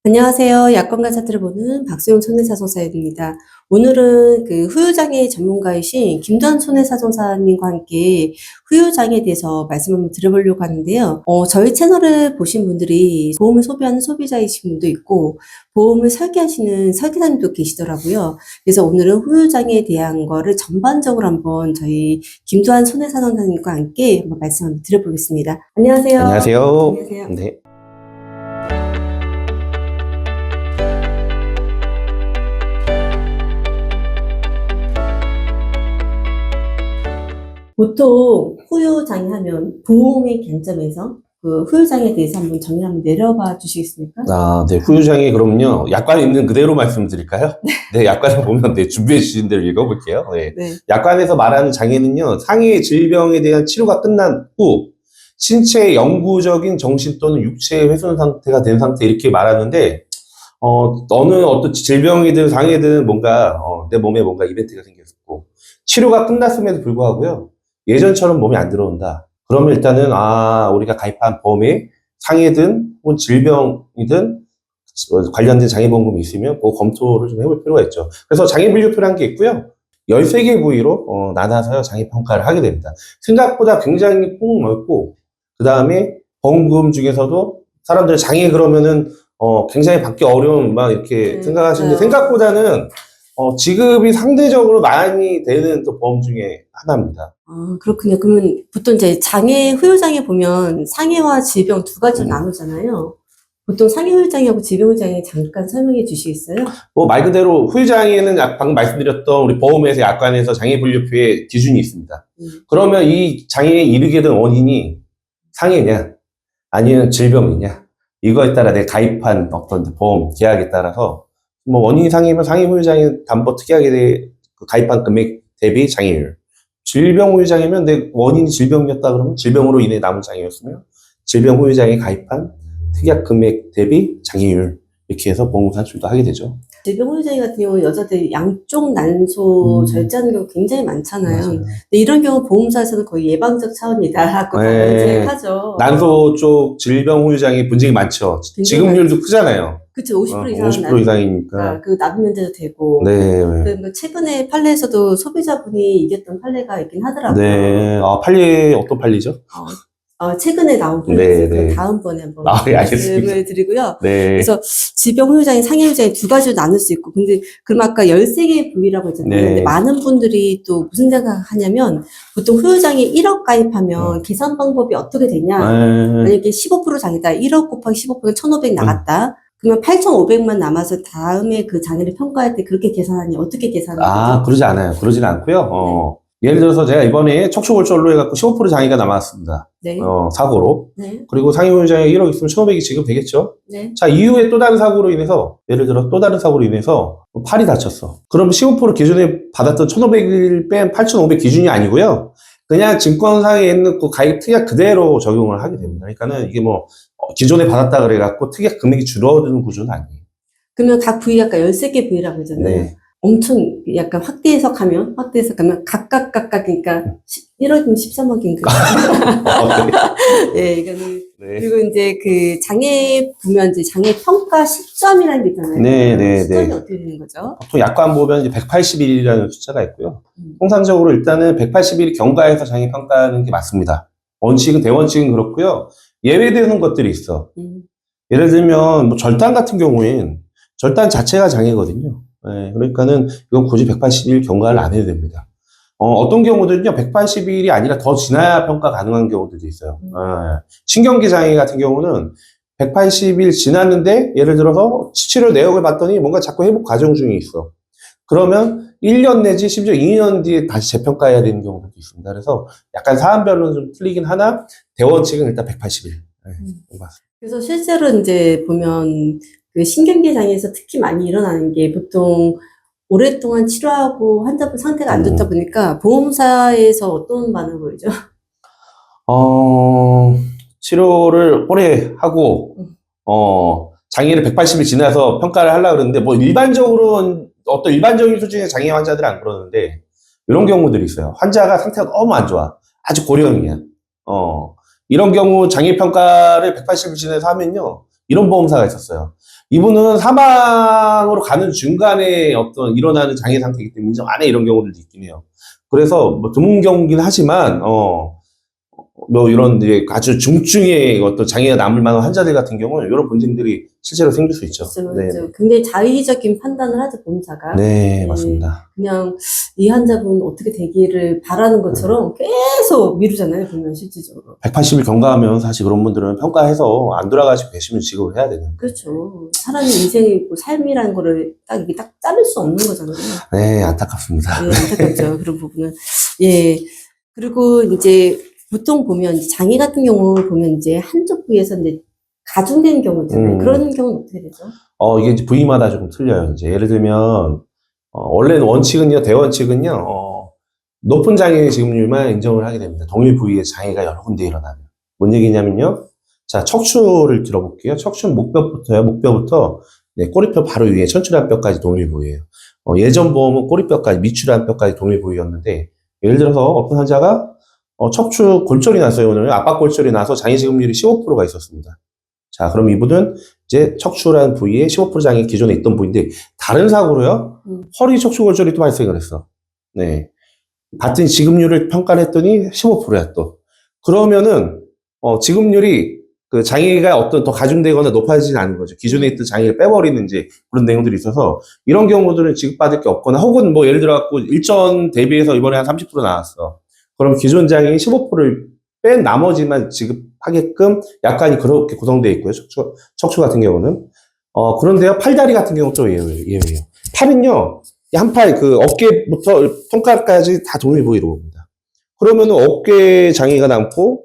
안녕하세요. 약관 가사들을 보는 박수용 손해사정사입니다. 오늘은 그 후유장애 전문가이신 김도환 손해사정사님과 함께 후유장애에 대해서 말씀 한번 드려보려고 하는데요. 저희 채널을 보신 분들이 보험을 소비하는 소비자이신 분도 있고 보험을 설계하시는 설계사님도 계시더라고요. 그래서 오늘은 후유장애에 대한 거를 전반적으로 한번 저희 김도환 손해사정사님과 함께 한번 말씀 한번 드려보겠습니다. 안녕하세요. 안녕하세요. 안녕하세요. 네. 보통 후유장애 하면 보험의 관점에서 그 후유장애에 대해서 한번 정리 한번 내려봐 주시겠습니까? 네. 후유장애 그럼요. 약관에 있는 그대로 말씀드릴까요? 네, 약관에 보면 준비해 주신 대로 읽어볼게요. 네. 네. 약관에서 말하는 장애는요, 상해 질병에 대한 치료가 끝난 후 신체의 영구적인 정신 또는 육체의 훼손 상태가 된 상태 이렇게 말하는데, 어느 어떤 질병이든 장애든 뭔가 내 몸에 뭔가 이벤트가 생겼고 치료가 끝났음에도 불구하고요. 예전처럼 몸이 안 들어온다. 그러면 일단은 우리가 가입한 보험에 상해든 혹은 질병이든 관련된 장애보험금이 있으면 그 검토를 좀 해볼 필요가 있죠. 그래서 장애분류표라는 게 있고요. 13개 부위로 나눠서 장애평가를 하게 됩니다. 생각보다 굉장히 폭넓고 그 다음에 보험금 중에서도 사람들이 장애 그러면은 굉장히 받기 어려운 막 이렇게 생각하시는데 생각보다는 지급이 상대적으로 많이 되는 또 보험 중에 하나입니다. 그렇군요. 그러면 보통 이제 장애, 후유장애 보면 상해와 질병 두 가지로 나누잖아요. 보통 상해 후유장애하고 질병 후유장애 잠깐 설명해 주시겠어요? 말 그대로 후유장애는 방금 말씀드렸던 우리 보험에서 약관에서 장애분류표에 기준이 있습니다. 그러면 이 장애에 이르게 된 원인이 상해냐 아니면 질병이냐 이거에 따라 내가 가입한 어떤 보험 계약에 따라서 원인이 상해면 상해 후유장애 담보 특이하게 가입한 금액 대비 장애율, 질병 후유장애면 내 원인이 질병이었다 그러면 질병으로 인해 남은 장애였으며 질병 후유장애 가입한 특약 금액 대비 장애율 이렇게 해서 보험 산출도 하게 되죠. 질병 후유장애 같은 경우 여자들 양쪽 난소 절제하는 경우 굉장히 많잖아요. 맞아요. 근데 이런 경우 보험사에서는 거의 예방적 차원이다라고 생각하죠. 난소 쪽 질병 후유장애 분쟁이 많죠. 지급률도 크잖아요. 그쵸, 50% 이상 50% 이상이니까. 그 납입면제도 되고. 네. 뭐 최근에 판례에서도 소비자분이 이겼던 판례가 있긴 하더라고요. 네. 판례 어떤 판례죠? 최근에 나온 판례에서 그 다음번에 한번 말씀을 드리고요. 네. 그래서 질병 후유장애, 상해 후유장애 두 가지로 나눌 수 있고, 근데 그럼 아까 13개 부위라고 했잖아요. 네. 근데 많은 분들이 또 무슨 생각하냐면 보통 후유장애 1억 가입하면 계산 방법이 어떻게 되냐? 만약에 15% 장애다. 1억 곱하기 15%가 1,500 나갔다. 그러면 8,500만 남아서 다음에 그 장애를 평가할 때 그렇게 계산하니 어떻게 계산하는 거죠? 그러지 않아요. 그러진 않고요. 예를 들어서 제가 이번에 척추골절로 해갖고 15% 장애가 남았습니다. 네. 사고로. 네. 그리고 상해 후유장애 1억 있으면 1,500이 지급되겠죠? 네. 자, 이후에 또 다른 사고로 인해서, 예를 들어 또 다른 사고로 인해서 팔이 다쳤어. 그럼 15% 기준에 받았던 1,500을 뺀 8,500 기준이 아니고요. 그냥 증권상에 있는 그 가입 특약 그대로 적용을 하게 됩니다. 그러니까는 이게 기존에 받았다 그래갖고 특약 금액이 줄어드는 구조는 아니에요. 그러면 각 부위 아까 13개 부위라고 했잖아요. 네. 엄청 약간 확대 해석하면 각각 그러니까 1억이면 13억인가. 네, 이거는. 네. 그리고 이제 그 장애 보면 이제 장애 평가 시점이라는 게 있잖아요. 네. 시점이 어떻게 되는 거죠? 보통 약관 보면 이제 180일이라는 숫자가 있고요. 통상적으로 일단은 180일 경과해서 장애 평가하는 게 맞습니다. 대원칙은 그렇고요. 예외되는 것들이 있어. 예를 들면 절단 같은 경우엔 절단 자체가 장애거든요. 네, 그러니까는 이건 굳이 180일 경과를 안 해도 됩니다. 어떤 경우들은요, 180일이 아니라 더 지나야 평가 가능한 경우들도 있어요. 신경계 장애 같은 경우는 180일 지났는데, 예를 들어서 치료 내역을 봤더니 뭔가 자꾸 회복 과정 중에 있어. 그러면 1년 내지 심지어 2년 뒤에 다시 재평가해야 되는 경우도 있습니다. 그래서 약간 사안별로는 좀 틀리긴 하나, 대원칙은 일단 180일. 네, 그래서 실제로 이제 보면, 그 신경계 장애에서 특히 많이 일어나는 게 보통 오랫동안 치료하고 환자분 상태가 안 좋다 보니까 보험사에서 어떤 반응을 보이죠? 치료를 오래 하고, 장애를 180일 지나서 평가를 하려고 그러는데, 일반적인 수준의 장애 환자들은 안 그러는데, 이런 경우들이 있어요. 환자가 상태가 너무 안 좋아. 아주 고령이야. 이런 경우 장애 평가를 180일 지나서 하면요. 이런 보험사가 있었어요. 이분은 사망으로 가는 중간에 어떤 일어나는 장애 상태이기 때문에 인정 안 해, 이런 경우들도 있긴 해요. 그래서 뭐 드문 경우긴 하지만 뭐 이런 이제 아주 중증의 어떤 장애가 남을 만한 환자들 같은 경우는 이런 분쟁들이 실제로 생길 수 있죠. 그렇죠. 네. 그렇죠. 굉장히 자의적인 판단을 하죠, 보험사가. 네, 맞습니다. 그냥 이 환자분 어떻게 되기를 바라는 것처럼 계속 미루잖아요, 보면 실질적으로. 180일 경과하면 사실 그런 분들은 평가해서 안 돌아가시고 계시면 지급을 해야 되는. 그렇죠. 사람의 인생이고 삶이라는 거를 딱 이게 딱 자를 수 없는 거잖아요. 네, 안타깝습니다. 네, 안타깝죠. 그런 부분은. 예. 그리고 이제 보통 보면 이제 장애 같은 경우 보면 이제 한쪽 부위에서 이제 가중되는 경우 있잖아요. 그런 경우는 어떻게 되죠? 이게 이제 부위마다 조금 틀려요. 이제 예를 들면, 원래는 원칙은요, 대원칙은요, 높은 장애 지급률만 인정을 하게 됩니다. 동일 부위에 장애가 여러 군데 일어나면. 뭔 얘기냐면요. 자, 척추를 들어볼게요. 척추는 목뼈부터요. 목뼈부터 네, 꼬리뼈 바로 위에 천추란 뼈까지 동일 부위예요. 예전 보험은 꼬리뼈까지, 밑추란 뼈까지 동일 부위였는데, 예를 들어서 어떤 환자가 척추 골절이 났어요. 오늘 압박 골절이 나서 장애 지급률이 15%가 있었습니다. 자, 그럼 이분은 이제 척추라는 부위에 15% 장애 기존에 있던 부위인데, 다른 사고로요, 허리 척추 골절이 또 발생을 했어. 네. 같은 지급률을 평가를 했더니 15%야 또. 그러면은, 지급률이 그 장애가 어떤 더 가중되거나 높아지진 않은 거죠. 기존에 있던 장애를 빼버리는 이제 그런 내용들이 있어서, 이런 경우들은 지급받을 게 없거나, 혹은 뭐 예를 들어갖고 일전 대비해서 이번에 한 30% 나왔어. 그럼 기존 장애의 15%를 뺀 나머지만 지급하게끔 약간이 그렇게 구성되어 있고요. 척추 같은 경우는. 그런데요, 팔다리 같은 경우는 또 예외예요. 팔은요, 한 팔, 그 어깨부터 손가락까지 다 동일 부위로 봅니다. 그러면은 어깨 장애가 남고,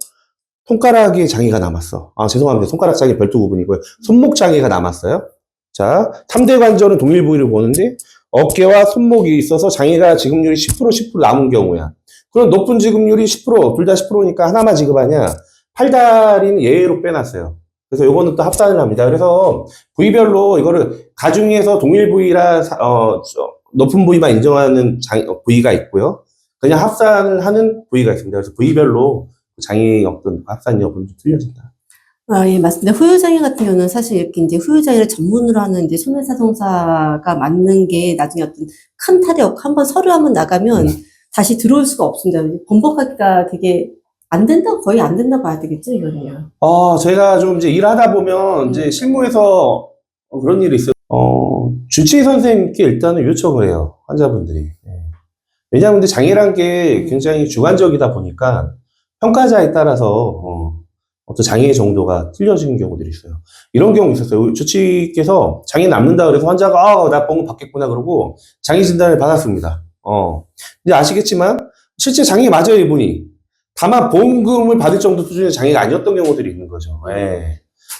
손가락에 장애가 남았어. 죄송합니다. 손가락 장애 별도 부분이고요. 손목 장애가 남았어요. 자, 3대 관절은 동일 부위를 보는데, 어깨와 손목이 있어서 장애가 지급률이 10% 남은 경우야. 그럼 높은 지급률이 10%, 둘 다 10%니까 하나만 지급하냐? 팔다리는 예외로 빼놨어요. 그래서 요거는 또 합산을 합니다. 그래서 부위별로 이거를 가중에서 동일 부위라, 높은 부위만 인정하는 부위가 있고요. 그냥 합산을 하는 부위가 있습니다. 그래서 부위별로 장애 어떤 합산 여부는 좀 틀려진다. 예, 맞습니다. 후유장애 같은 경우는 사실 이렇게 이제 후유장애를 전문으로 하는 이제 손해사정사가 맞는 게 나중에 어떤 큰 탈이 없고 한번 서류 한번 나가면 다시 들어올 수가 없습니다. 번복하기가 되게 안 된다, 거의 안 된다 봐야 되겠죠, 이거는요. 제가 좀 이제 일하다 보면 이제 실무에서 그런 일이 있어요. 주치의 선생님께 일단은 요청을 해요. 환자분들이. 왜냐하면 근데 장애란 게 굉장히 주관적이다 보니까 평가자에 따라서 어떤 장애의 정도가 틀려지는 경우들이 있어요. 이런 경우 있었어요. 주치께서 장애 남는다 그래서 환자가 나 보험 받겠구나 그러고 장애 진단을 받았습니다. 이제 아시겠지만 실제 장애 맞아요, 이분이. 다만 보험금을 받을 정도 수준의 장애가 아니었던 경우들이 있는 거죠.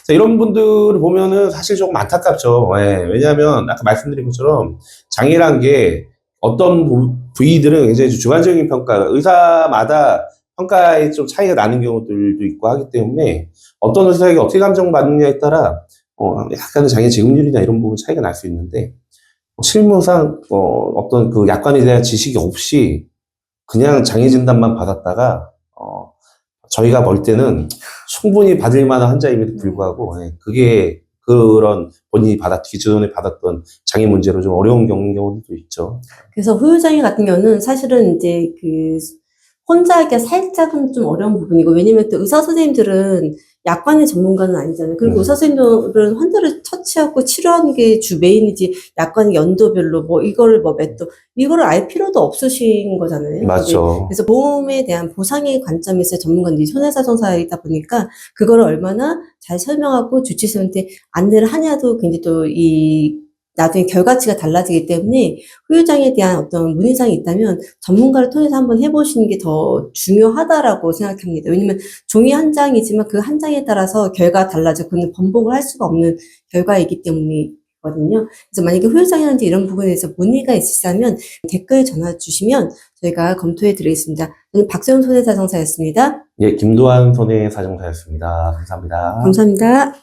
자, 이런 분들을 보면은 사실 조금 안타깝죠. 왜냐하면 아까 말씀드린 것처럼 장애란 게 어떤 부위들은 굉장히 주관적인 평가, 의사마다 평가에 좀 차이가 나는 경우들도 있고 하기 때문에 어떤 의사에게 어떻게 감정받느냐에 따라 약간의 장애 지급률이나 이런 부분 차이가 날 수 있는데 실무상 어떤 그 약관에 대한 지식이 없이 그냥 장애 진단만 받았다가 저희가 볼 때는 충분히 받을 만한 환자임에도 불구하고 그게 그런 본인이 기존에 받았던 장애 문제로 좀 어려운 경우도 있죠. 그래서 후유장애 같은 경우는 사실은 이제 그 혼자 하기가 살짝은 좀 어려운 부분이고, 왜냐면 또 의사 선생님들은 약관의 전문가는 아니잖아요. 그리고 의사 선생님들은 환자를 처치하고 치료하는 게 주 메인이지, 약관의 연도별로 이거를 몇 도, 이거를 알 필요도 없으신 거잖아요. 맞죠. 그래서 보험에 대한 보상의 관점에서 전문가들이 손해사정사이다 보니까 그거를 얼마나 잘 설명하고 주치의한테 안내를 하냐도 굉장히 또 나중에 결과치가 달라지기 때문에 후유장애에 대한 어떤 문의사항이 있다면 전문가를 통해서 한번 해보시는 게 더 중요하다라고 생각합니다. 왜냐면 종이 한 장이지만 그 한 장에 따라서 결과가 달라져. 그건 번복을 할 수가 없는 결과이기 때문이거든요. 그래서 만약에 후유장애라든지 이런 부분에 대해서 문의가 있으시다면 댓글 전화 주시면 저희가 검토해 드리겠습니다. 저는 박소영 손해사정사였습니다. 김도환 손해사정사였습니다. 감사합니다. 감사합니다.